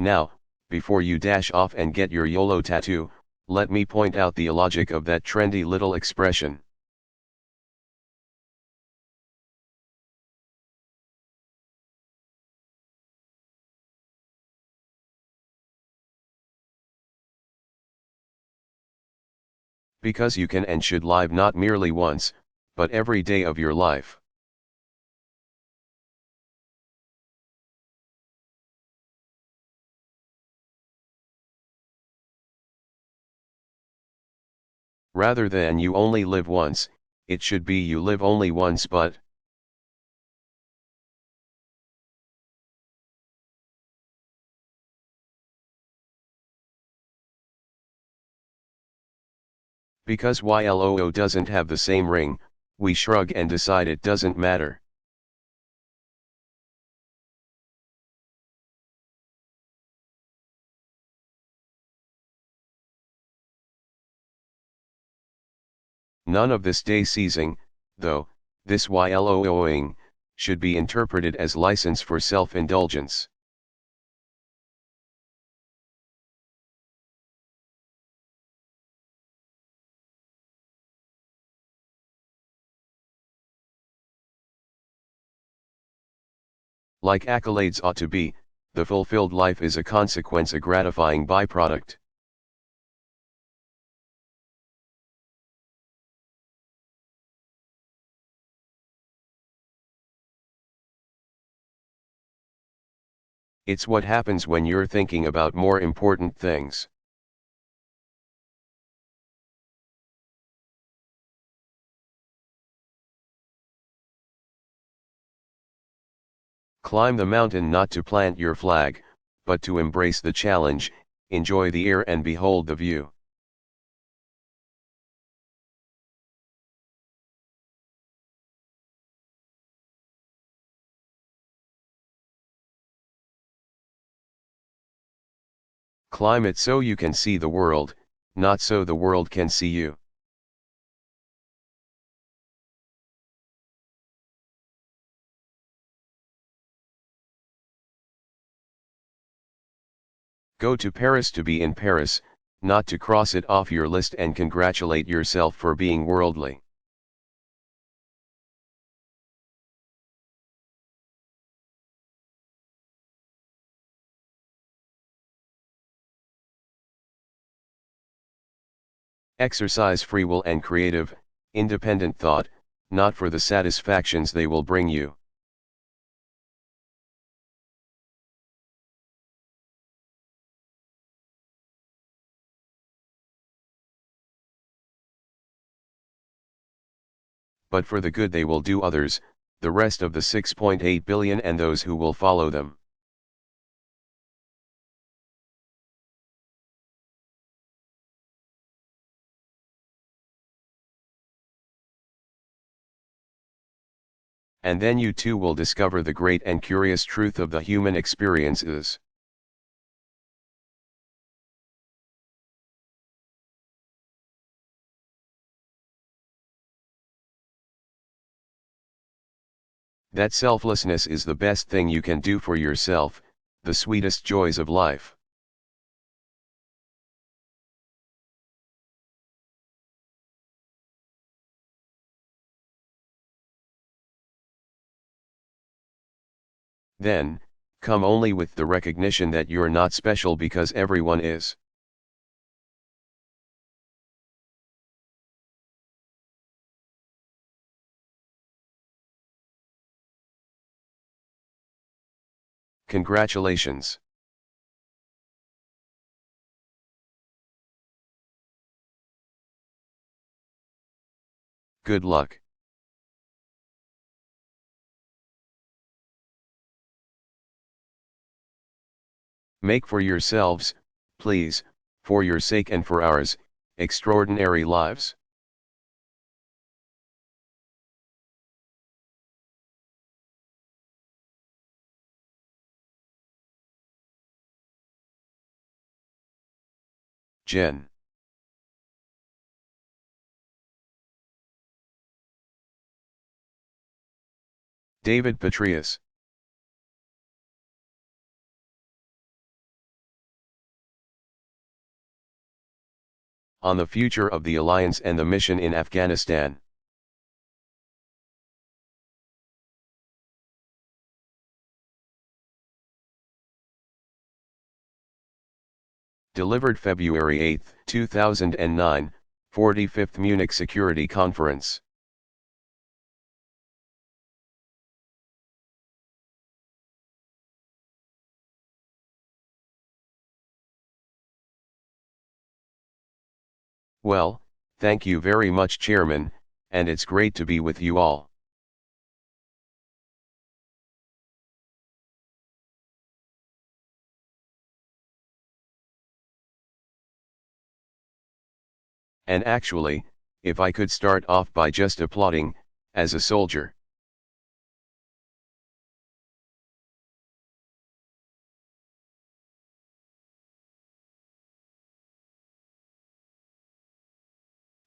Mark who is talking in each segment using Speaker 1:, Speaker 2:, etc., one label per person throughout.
Speaker 1: Now, before you dash off and get your YOLO tattoo, let me point out the illogic of that trendy little expression. Because you can and should live not merely once, but every day of your life. Rather than you only live once, it should be you live only once but. Because YLOO doesn't have the same ring, we shrug and decide it doesn't matter. None of this day seizing, though, this YLOOing, should be interpreted as license for self-indulgence. Like accolades ought to be, the fulfilled life is a consequence, a gratifying byproduct. It's what happens when you're thinking about more important things. Climb the mountain not to plant your flag, but to embrace the challenge, enjoy the air and behold the view. Climb it so you can see the world, not so the world can see you. Go to Paris to be in Paris, not to cross it off your list and congratulate yourself for being worldly. Exercise free will and creative, independent thought, not for the satisfactions they will bring you. But for the good they will do others, the rest of the 6.8 billion and those who will follow them. And then you too will discover the great and curious truth of the human experience is. That selflessness is the best thing you can do for yourself, the sweetest joys of life. Then, come only with the recognition that you're not special because everyone is. Congratulations. Good luck. Make for yourselves, please, for your sake and for ours, extraordinary lives. Jen. David Petraeus. on the future of the alliance and the mission in Afghanistan. Delivered February 8, 2009, 45th Munich Security Conference. Well, thank you very much, Chairman, and it's great to be with you all. And actually, if I could start off by just applauding, as a soldier.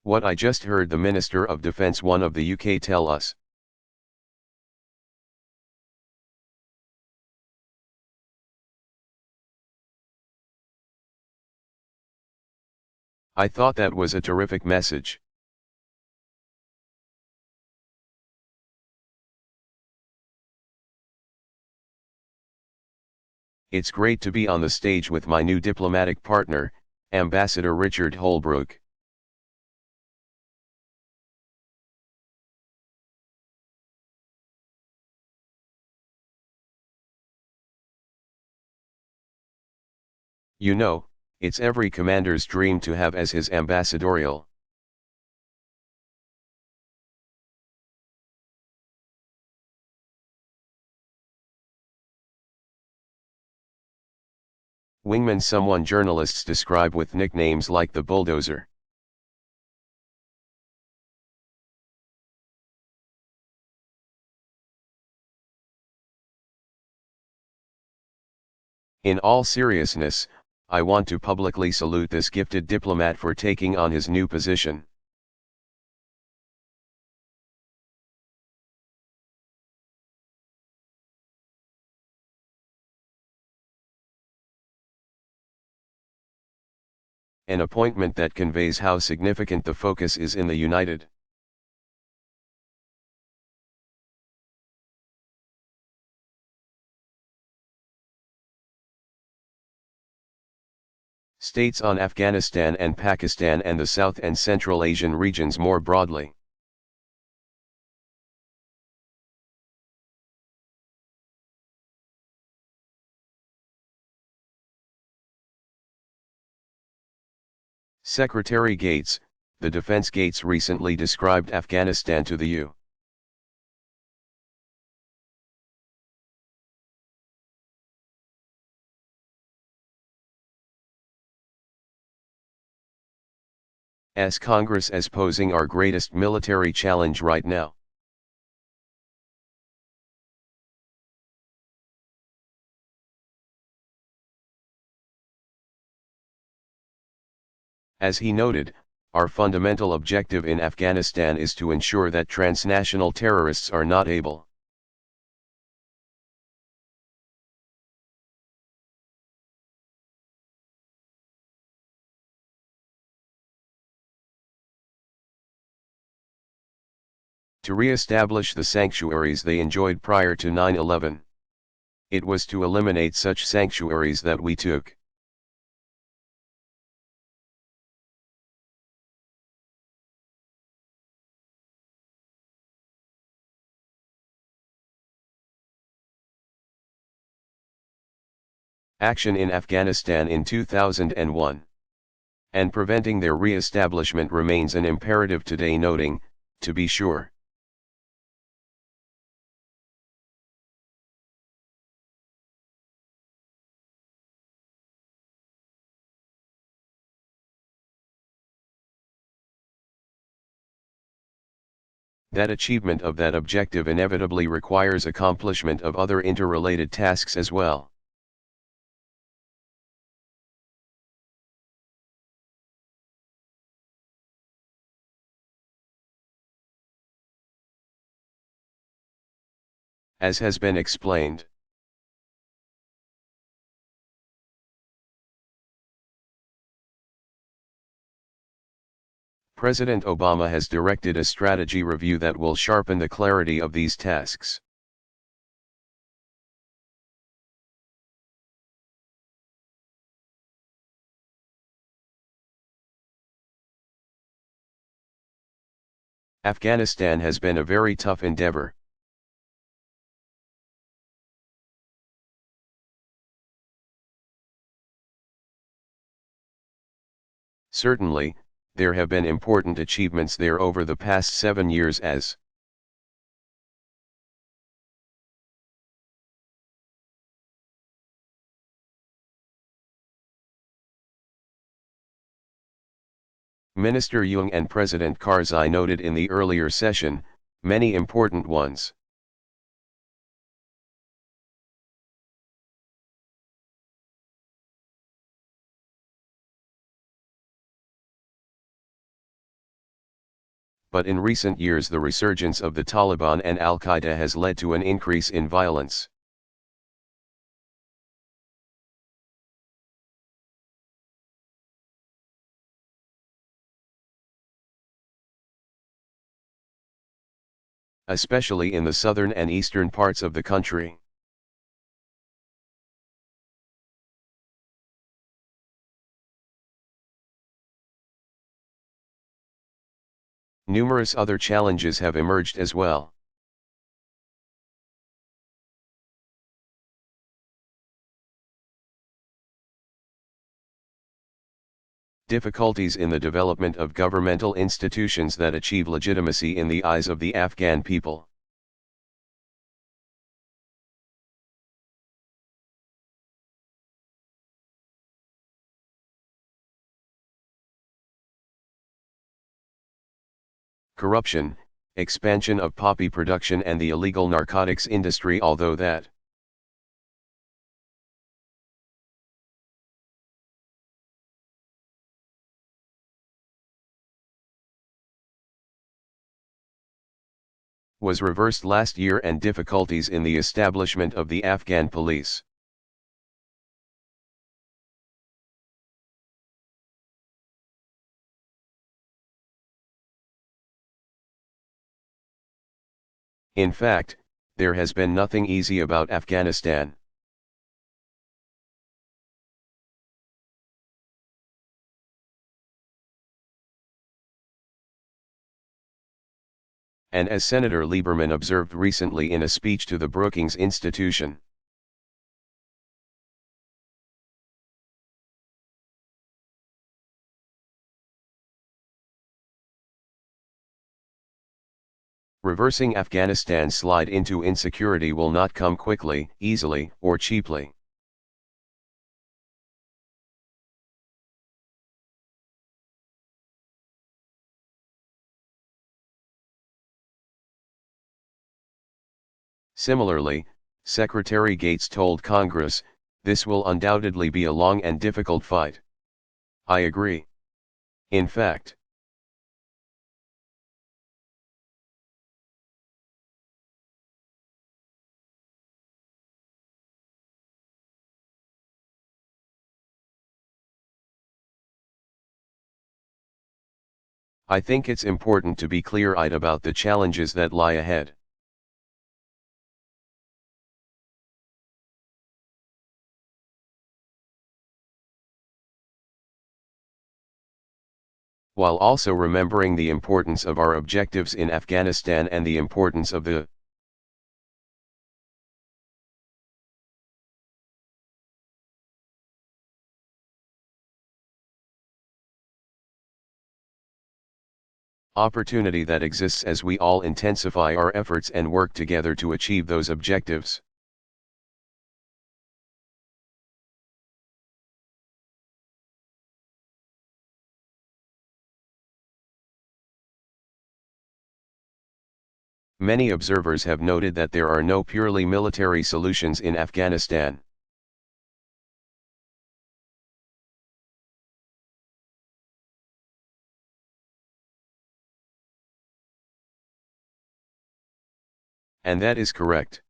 Speaker 1: What I just heard the Minister of Defence 1 of the UK tell us. I thought that was a terrific message. It's great to be on the stage with my new diplomatic partner, Ambassador Richard Holbrooke. You know, it's every commander's dream to have as his ambassadorial. Wingman, someone journalists describe with nicknames like the bulldozer. In all seriousness, I want to publicly salute this gifted diplomat for taking on his new position. An appointment that conveys how significant the focus is in the United States on Afghanistan and Pakistan and the South and Central Asian regions more broadly. Secretary Gates, the Defense Gates, recently described Afghanistan to the U. S. Congress as posing our greatest military challenge right now. As he noted, our fundamental objective in Afghanistan is to ensure that transnational terrorists are not able to re-establish the sanctuaries they enjoyed prior to 9/11. It was to eliminate such sanctuaries that we took action in Afghanistan in 2001. And preventing their re-establishment remains an imperative today, noting, to be sure, that achievement of that objective inevitably requires accomplishment of other interrelated tasks as well. As has been explained, President Obama has directed a strategy review that will sharpen the clarity of these tasks. Afghanistan has been a very tough endeavor. Certainly, there have been important achievements there over the past 7 years as Minister Jung and President Karzai noted in the earlier session, many important ones. But in recent years the resurgence of the Taliban and Al-Qaeda has led to an increase in violence. Especially in the southern and eastern parts of the country. Numerous other challenges have emerged as well. Difficulties in the development of governmental institutions that achieve legitimacy in the eyes of the Afghan people. Corruption, expansion of poppy production and the illegal narcotics industry, although that was reversed last year, and difficulties in the establishment of the Afghan police. In fact, there has been nothing easy about Afghanistan. And as Senator Lieberman observed recently in a speech to the Brookings Institution, reversing Afghanistan's slide into insecurity will not come quickly, easily, or cheaply. Similarly, Secretary Gates told Congress, this will undoubtedly be a long and difficult fight. I agree. In fact, I think it's important to be clear-eyed about the challenges that lie ahead. While also remembering the importance of our objectives in Afghanistan and the importance of the opportunity that exists as we all intensify our efforts and work together to achieve those objectives. Many observers have noted that there are no purely military solutions in Afghanistan. And that is correct.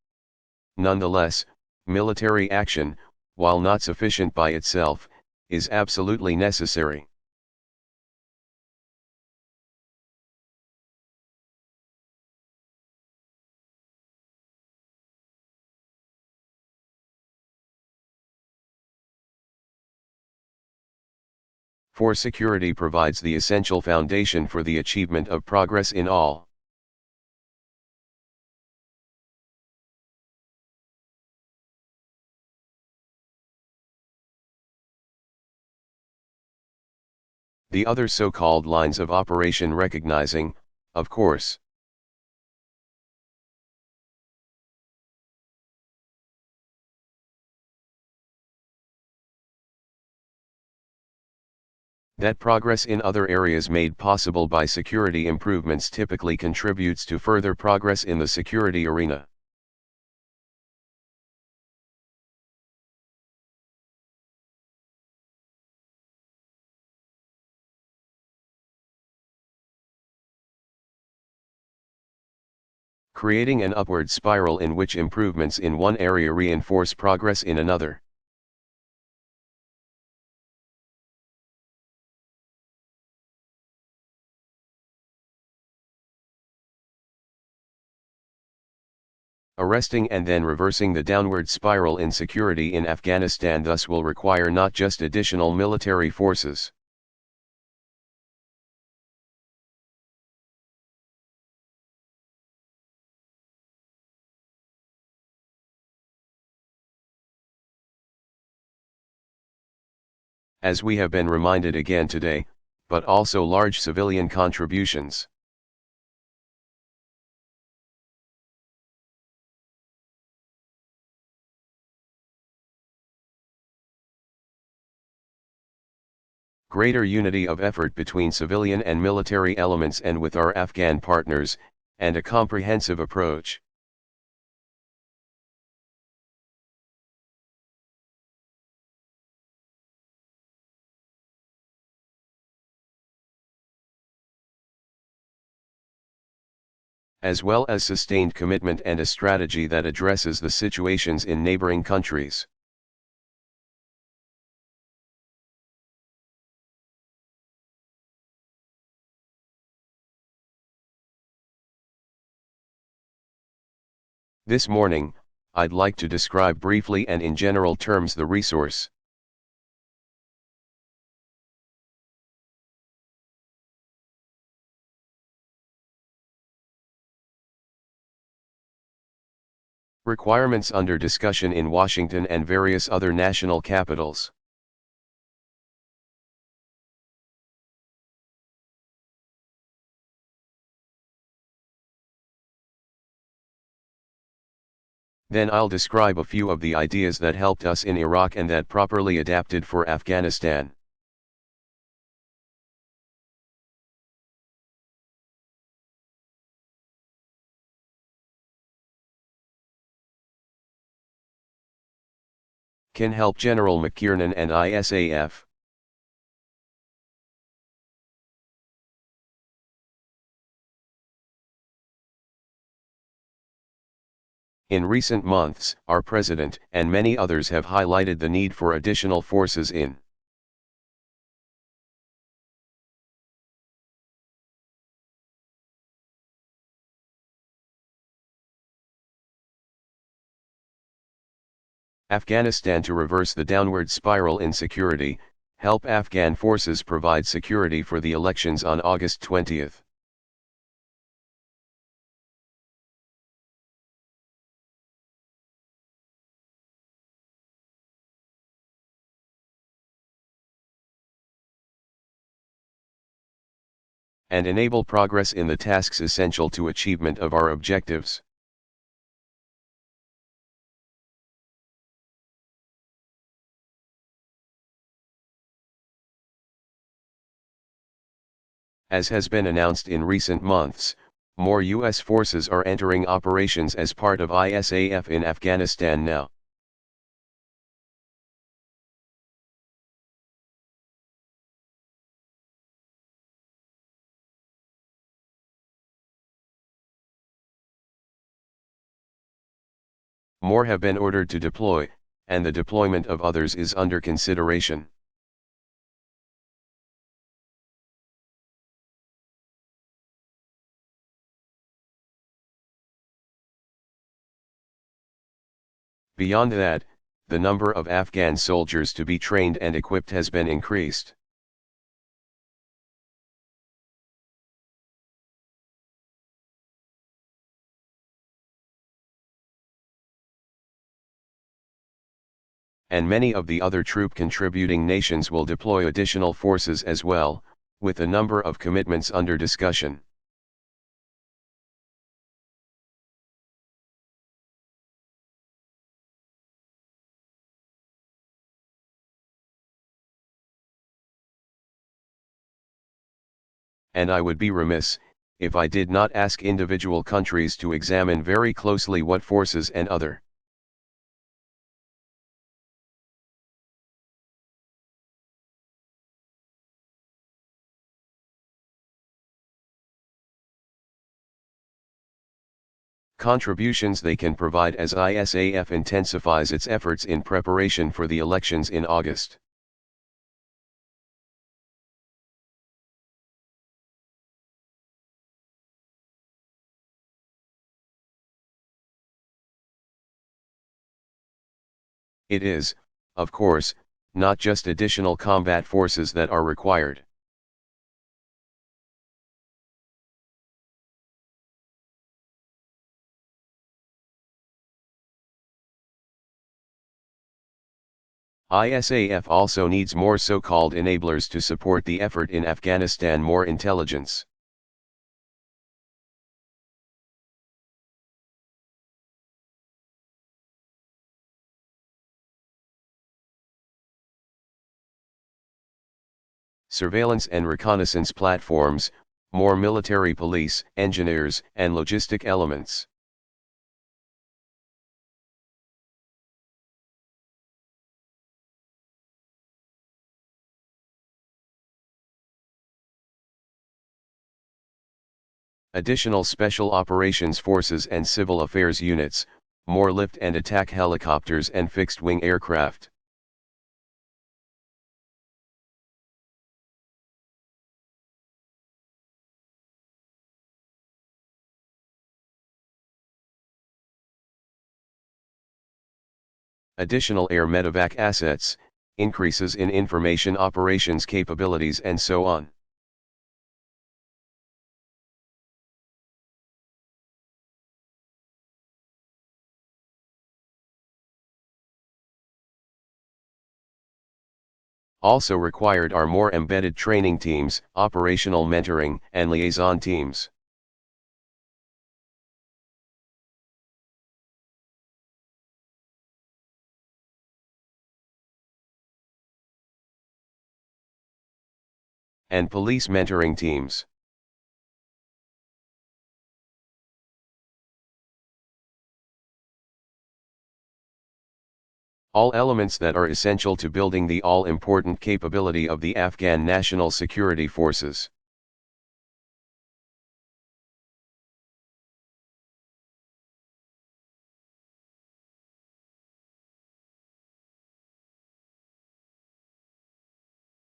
Speaker 1: Nonetheless, military action, while not sufficient by itself, is absolutely necessary. For security provides the essential foundation for the achievement of progress in all. The other so-called lines of operation recognizing, of course, that progress in other areas made possible by security improvements typically contributes to further progress in the security arena. Creating an upward spiral in which improvements in one area reinforce progress in another. Arresting and then reversing the downward spiral in security in Afghanistan thus will require not just additional military forces, as we have been reminded again today, but also large civilian contributions. Greater unity of effort between civilian and military elements and with our Afghan partners, and a comprehensive approach. As well as sustained commitment and a strategy that addresses the situations in neighboring countries. This morning, I'd like to describe briefly and in general terms the resource. Requirements under discussion in Washington and various other national capitals. Then I'll describe a few of the ideas that helped us in Iraq and that properly adapted for Afghanistan. Can help General McKiernan and ISAF. In recent months, our President and many others have highlighted the need for additional forces in Afghanistan to reverse the downward spiral in security, help Afghan forces provide security for the elections on August 20th. And enable progress in the tasks essential to achievement of our objectives. As has been announced in recent months, more U.S. forces are entering operations as part of ISAF in Afghanistan now. More have been ordered to deploy, and the deployment of others is under consideration. Beyond that, the number of Afghan soldiers to be trained and equipped has been increased. and many of the other troop contributing nations will deploy additional forces as well, with a number of commitments under discussion. And I would be remiss, if I did not ask individual countries to examine very closely what forces and other contributions they can provide as ISAF intensifies its efforts in preparation for the elections in August. It is, of course, not just additional combat forces that are required. ISAF also needs more so-called enablers to support the effort in Afghanistan: more intelligence, surveillance and reconnaissance platforms, more military police, engineers, and logistic elements. Additional special operations forces and civil affairs units, more lift and attack helicopters and fixed-wing aircraft. Additional air medevac assets, increases in information operations capabilities, and so on. Also required are more embedded training teams, operational mentoring, and liaison teams. And police mentoring teams. All elements that are essential to building the all-important capability of the Afghan National Security Forces.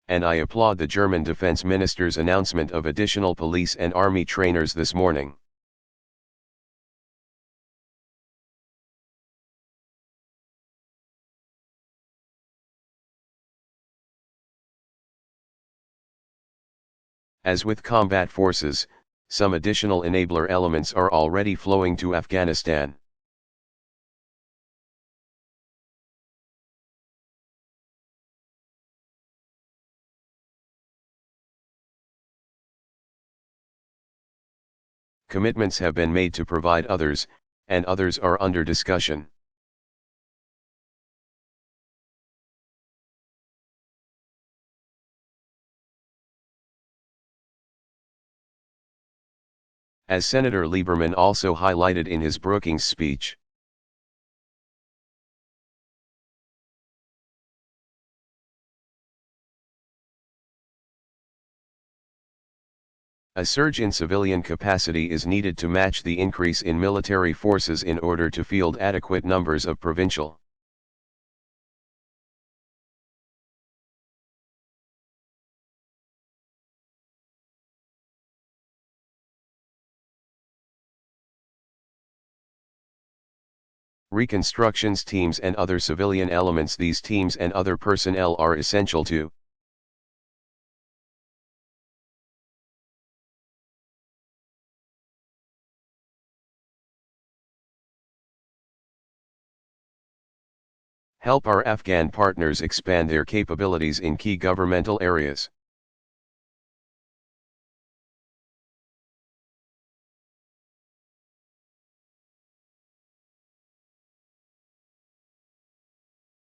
Speaker 1: And I applaud the German Defense Minister's announcement of additional police and army trainers this morning. As with combat forces, some additional enabler elements are already flowing to Afghanistan. Commitments have been made to provide others, and others are under discussion. As Senator Lieberman also highlighted in his Brookings speech, a surge in civilian capacity is needed to match the increase in military forces in order to field adequate numbers of provincial reconstructions teams and other civilian elements. These teams and other personnel are essential to Help our Afghan partners expand their capabilities in key governmental areas.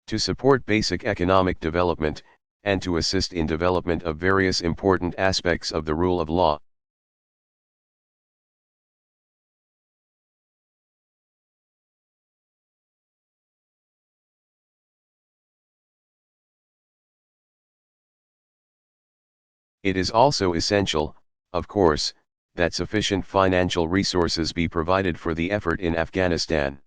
Speaker 1: To support basic economic development, and to assist in development of various important aspects of the rule of law. It is also essential, of course, that sufficient financial resources be provided for the effort in Afghanistan.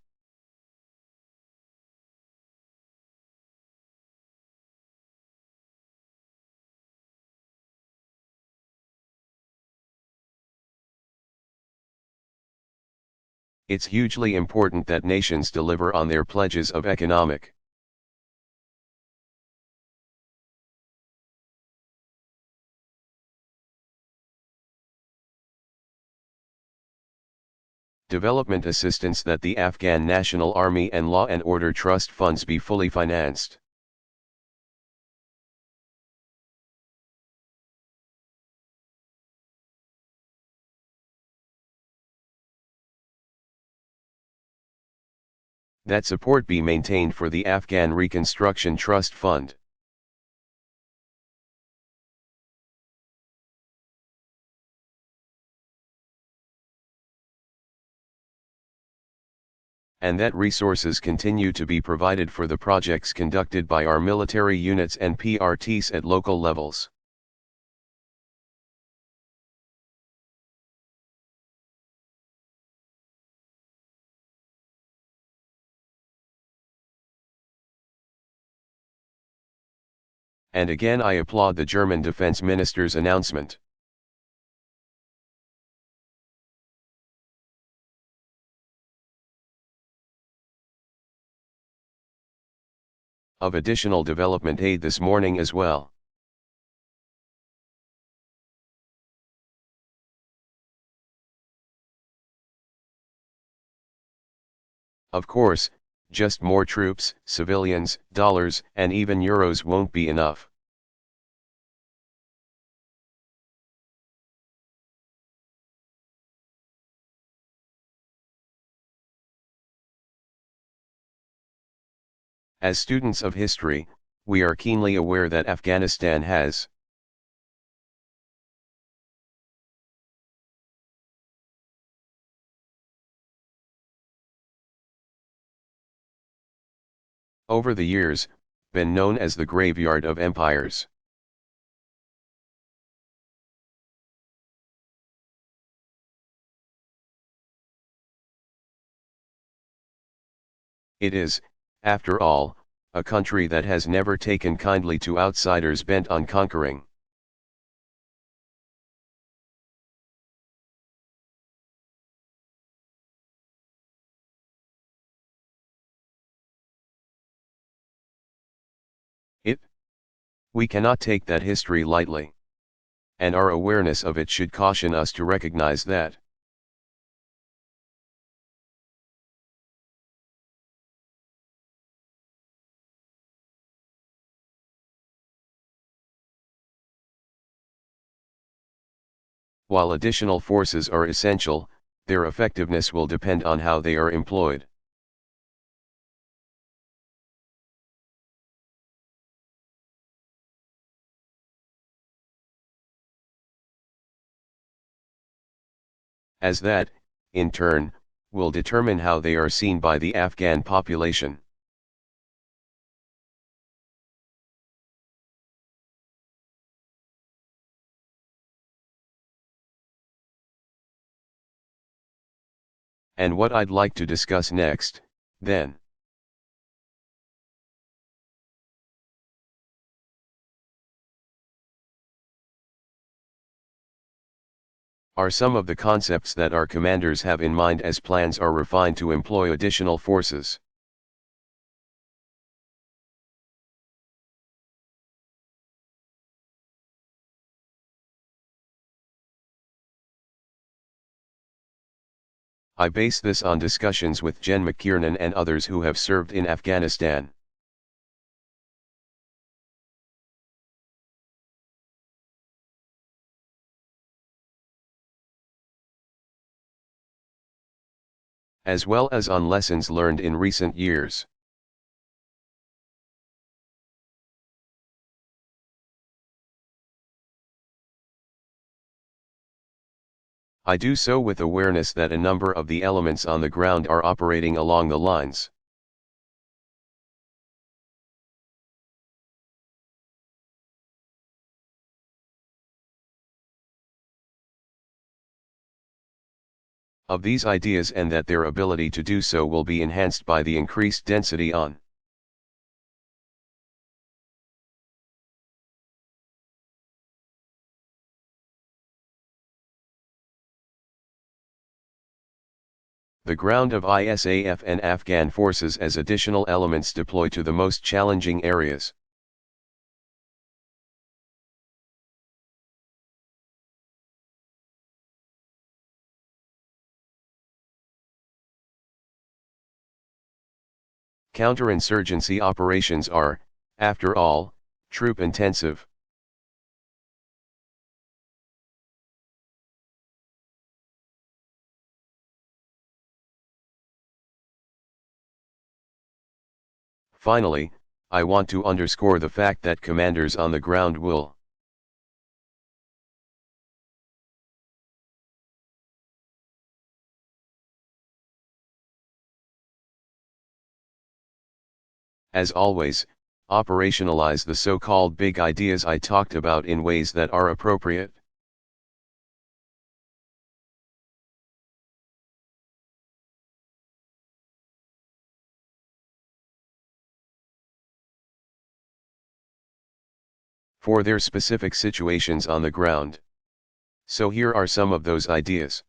Speaker 1: It's hugely important that nations deliver on their pledges of economic development assistance, that the Afghan National Army and Law and Order Trust funds be fully financed. That support be maintained for the Afghan Reconstruction Trust Fund. And that resources continue to be provided for the projects conducted by our military units and PRTs at local levels. And again I applaud the German Defense Minister's announcement. Of additional development aid this morning as well. Of course, just more troops, civilians, dollars, and even euros won't be enough. As students of history, we are keenly aware that Afghanistan has over the years been known as the graveyard of empires. It is, after all, a country that has never taken kindly to outsiders bent on conquering. It, we cannot take that history lightly. And our awareness of it should caution us to recognize that. While additional forces are essential, their effectiveness will depend on how they are employed. As that, in turn, will determine how they are seen by the Afghan population. And what I'd like to discuss next, then, are some of the concepts that our commanders have in mind as plans are refined to employ additional forces. I base this on discussions with Jen McKiernan and others who have served in Afghanistan. as well as on lessons learned in recent years. I do so with awareness that a number of the elements on the ground are operating along the lines of these ideas, and that their ability to do so will be enhanced by the increased density on the ground of ISAF and Afghan forces as additional elements deployed to the most challenging areas. Counterinsurgency operations are, after all, troop-intensive. Finally, I want to underscore the fact that commanders on the ground will as always, operationalize the so-called big ideas I talked about in ways that are appropriate. For their specific situations on the ground. So here are some of those ideas.